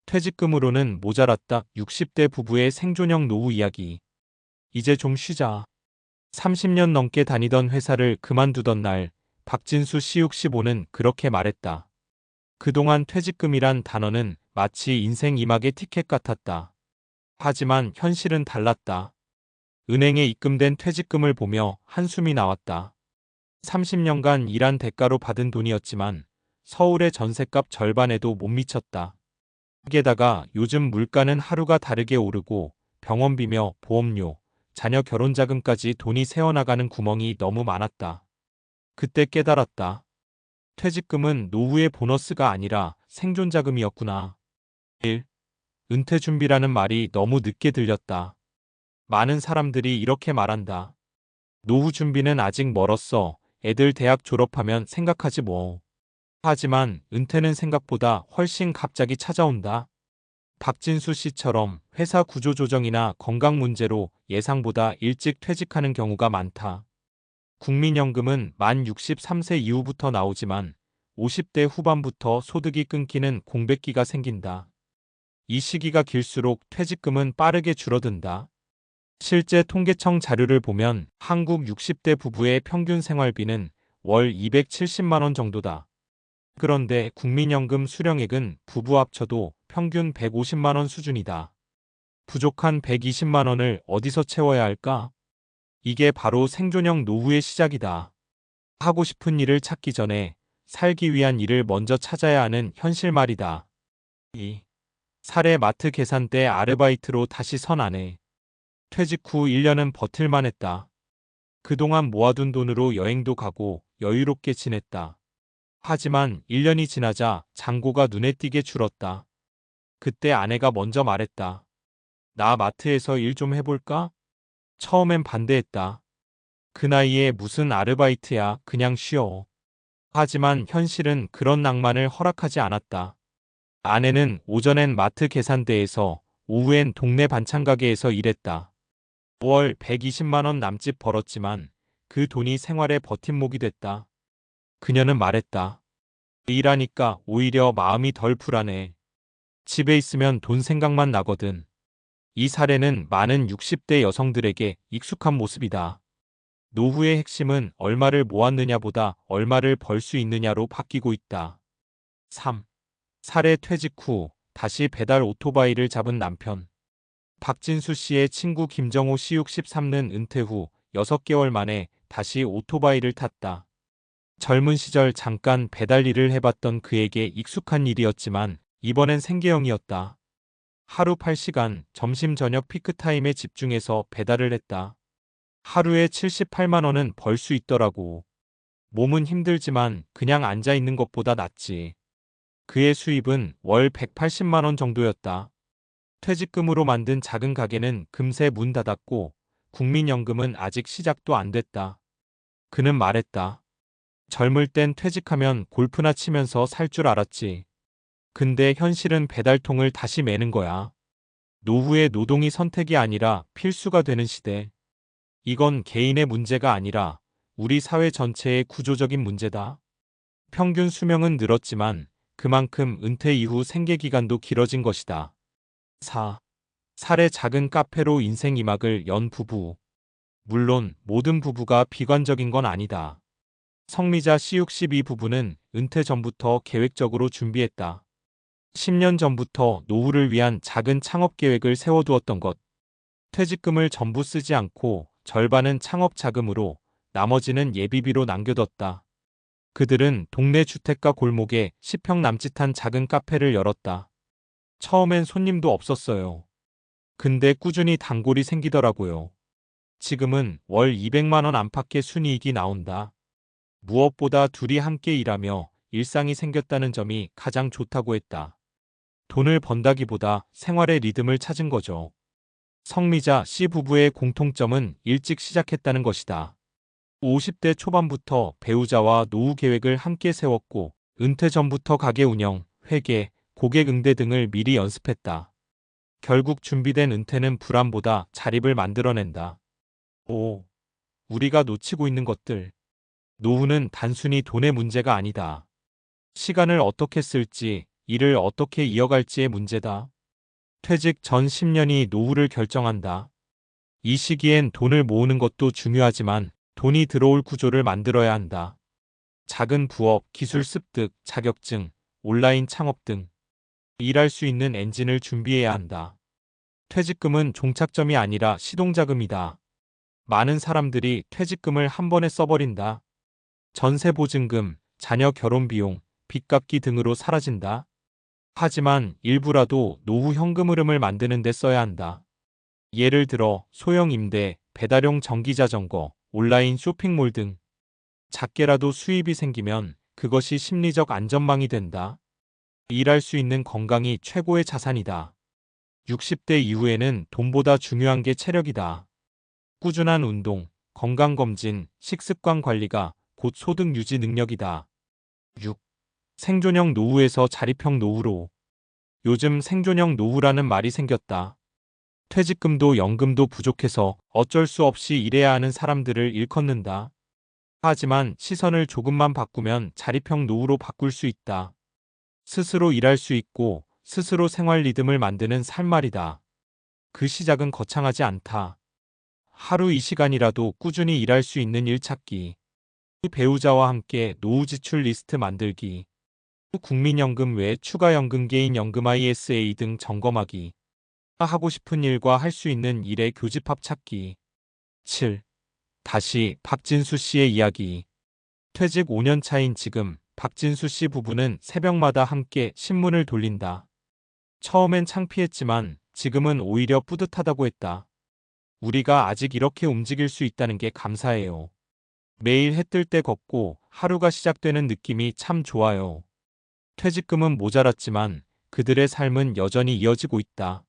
퇴직금으로는 모자랐다. 60대 부부의 생존형 노후 이야기. 이제 좀 쉬자. 30년 넘게 다니던 회사를 그만두던 날, 박진수 씨 65는 그렇게 말했다. 그동안 퇴직금이란 단어는 마치 인생 2막의 티켓 같았다. 하지만 현실은 달랐다. 은행에 입금된 퇴직금을 보며 한숨이 나왔다. 30년간 일한 대가로 받은 돈이었지만 서울의 전셋값 절반에도 못 미쳤다. 게다가 요즘 물가는 하루가 다르게 오르고 병원비며 보험료, 자녀 결혼 자금까지 돈이 새어나가는 구멍이 너무 많았다. 그때 깨달았다. 퇴직금은 노후의 보너스가 아니라 생존 자금이었구나. 1. 은퇴 준비라는 말이 너무 늦게 들렸다. 많은 사람들이 이렇게 말한다. 노후 준비는 아직 멀었어. 애들 대학 졸업하면 생각하지 뭐. 하지만 은퇴는 생각보다 훨씬 갑자기 찾아온다. 박진수 씨처럼 회사 구조조정이나 건강 문제로 예상보다 일찍 퇴직하는 경우가 많다. 국민연금은 만 63세 이후부터 나오지만 50대 후반부터 소득이 끊기는 공백기가 생긴다. 이 시기가 길수록 퇴직금은 빠르게 줄어든다. 실제 통계청 자료를 보면 한국 60대 부부의 평균 생활비는 월 270만 원 정도다. 그런데 국민연금 수령액은 부부 합쳐도 평균 150만 원 수준이다. 부족한 120만 원을 어디서 채워야 할까? 이게 바로 생존형 노후의 시작이다. 하고 싶은 일을 찾기 전에 살기 위한 일을 먼저 찾아야 하는 현실 말이다. 2. 사례 마트 계산대 아르바이트로 다시 선 안에. 퇴직 후 1년은 버틸만 했다. 그동안 모아둔 돈으로 여행도 가고 여유롭게 지냈다. 하지만 1년이 지나자 잔고가 눈에 띄게 줄었다. 그때 아내가 먼저 말했다. 나 마트에서 일 좀 해볼까? 처음엔 반대했다. 그 나이에 무슨 아르바이트야, 그냥 쉬어. 하지만 현실은 그런 낭만을 허락하지 않았다. 아내는 오전엔 마트 계산대에서 오후엔 동네 반찬 가게에서 일했다. 월 120만 원 남짓 벌었지만 그 돈이 생활의 버팀목이 됐다. 그녀는 말했다. 일하니까 오히려 마음이 덜 불안해. 집에 있으면 돈 생각만 나거든. 이 사례는 많은 60대 여성들에게 익숙한 모습이다. 노후의 핵심은 얼마를 모았느냐보다 얼마를 벌 수 있느냐로 바뀌고 있다. 3. 사례 퇴직 후 다시 배달 오토바이를 잡은 남편. 박진수 씨의 친구 김정호 씨 63는 은퇴 후 6개월 만에 다시 오토바이를 탔다. 젊은 시절 잠깐 배달 일을 해봤던 그에게 익숙한 일이었지만 이번엔 생계형이었다. 하루 8시간 점심 저녁 피크타임에 집중해서 배달을 했다. 하루에 78만 원은 벌 수 있더라고. 몸은 힘들지만 그냥 앉아 있는 것보다 낫지. 그의 수입은 월 180만 원 정도였다. 퇴직금으로 만든 작은 가게는 금세 문 닫았고 국민연금은 아직 시작도 안 됐다. 그는 말했다. 젊을 땐 퇴직하면 골프나 치면서 살 줄 알았지. 근데 현실은 배달통을 다시 매는 거야. 노후의 노동이 선택이 아니라 필수가 되는 시대. 이건 개인의 문제가 아니라 우리 사회 전체의 구조적인 문제다. 평균 수명은 늘었지만 그만큼 은퇴 이후 생계 기간도 길어진 것이다. 4. 사례 작은 카페로 인생 2막을 연 부부. 물론 모든 부부가 비관적인 건 아니다. 성미자 C62 부부는 은퇴 전부터 계획적으로 준비했다. 10년 전부터 노후를 위한 작은 창업 계획을 세워두었던 것. 퇴직금을 전부 쓰지 않고 절반은 창업 자금으로 나머지는 예비비로 남겨뒀다. 그들은 동네 주택가 골목에 10평 남짓한 작은 카페를 열었다. 처음엔 손님도 없었어요. 근데 꾸준히 단골이 생기더라고요. 지금은 월 200만 원 안팎의 순이익이 나온다. 무엇보다 둘이 함께 일하며 일상이 생겼다는 점이 가장 좋다고 했다. 돈을 번다기보다 생활의 리듬을 찾은 거죠. 성미자 씨 부부의 공통점은 일찍 시작했다는 것이다. 50대 초반부터 배우자와 노후 계획을 함께 세웠고 은퇴 전부터 가게 운영, 회계, 고객 응대 등을 미리 연습했다. 결국 준비된 은퇴는 불안보다 자립을 만들어낸다. 5. 우리가 놓치고 있는 것들. 노후는 단순히 돈의 문제가 아니다. 시간을 어떻게 쓸지, 일을 어떻게 이어갈지의 문제다. 퇴직 전 10년이 노후를 결정한다. 이 시기엔 돈을 모으는 것도 중요하지만 돈이 들어올 구조를 만들어야 한다. 작은 부업, 기술 습득, 자격증, 온라인 창업 등 일할 수 있는 엔진을 준비해야 한다. 퇴직금은 종착점이 아니라 시동자금이다. 많은 사람들이 퇴직금을 한 번에 써버린다. 전세 보증금, 자녀 결혼 비용, 빚 갚기 등으로 사라진다. 하지만 일부라도 노후 현금 흐름을 만드는 데 써야 한다. 예를 들어 소형 임대, 배달용 전기자전거, 온라인 쇼핑몰 등 작게라도 수입이 생기면 그것이 심리적 안전망이 된다. 일할 수 있는 건강이 최고의 자산이다. 60대 이후에는 돈보다 중요한 게 체력이다. 꾸준한 운동, 건강검진, 식습관 관리가 곧 소득 유지 능력이다. 6. 생존형 노후에서 자립형 노후로. 요즘 생존형 노후라는 말이 생겼다. 퇴직금도 연금도 부족해서 어쩔 수 없이 일해야 하는 사람들을 일컫는다. 하지만 시선을 조금만 바꾸면 자립형 노후로 바꿀 수 있다. 스스로 일할 수 있고 스스로 생활 리듬을 만드는 삶말이다. 그 시작은 거창하지 않다. 하루 이 시간이라도 꾸준히 일할 수 있는 일 찾기. 배우자와 함께 노후 지출 리스트 만들기. 국민연금 외 추가연금, 개인연금, ISA 등 점검하기. 하고 싶은 일과 할 수 있는 일의 교집합 찾기. 7. 다시 박진수 씨의 이야기. 퇴직 5년 차인 지금 박진수 씨 부부는 새벽마다 함께 신문을 돌린다. 처음엔 창피했지만 지금은 오히려 뿌듯하다고 했다. 우리가 아직 이렇게 움직일 수 있다는 게 감사해요. 매일 해 뜰 때 걷고 하루가 시작되는 느낌이 참 좋아요. 퇴직금은 모자랐지만 그들의 삶은 여전히 이어지고 있다.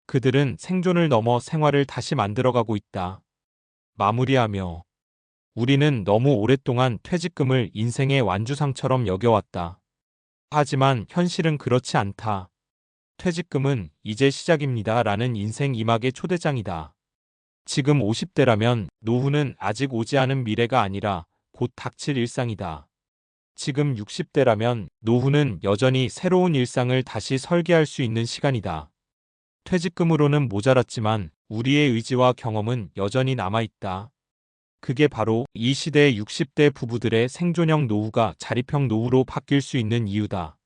그들은 생존을 넘어 생활을 다시 만들어가고 있다. 마무리하며 우리는 너무 오랫동안 퇴직금을 인생의 완주상처럼 여겨왔다. 하지만 현실은 그렇지 않다. 퇴직금은 이제 시작입니다. 라는 인생 2막의 초대장이다. 지금 50대라면 노후는 아직 오지 않은 미래가 아니라 곧 닥칠 일상이다. 지금 60대라면 노후는 여전히 새로운 일상을 다시 설계할 수 있는 시간이다. 퇴직금으로는 모자랐지만 우리의 의지와 경험은 여전히 남아있다. 그게 바로 이 시대의 60대 부부들의 생존형 노후가 자립형 노후로 바뀔 수 있는 이유다.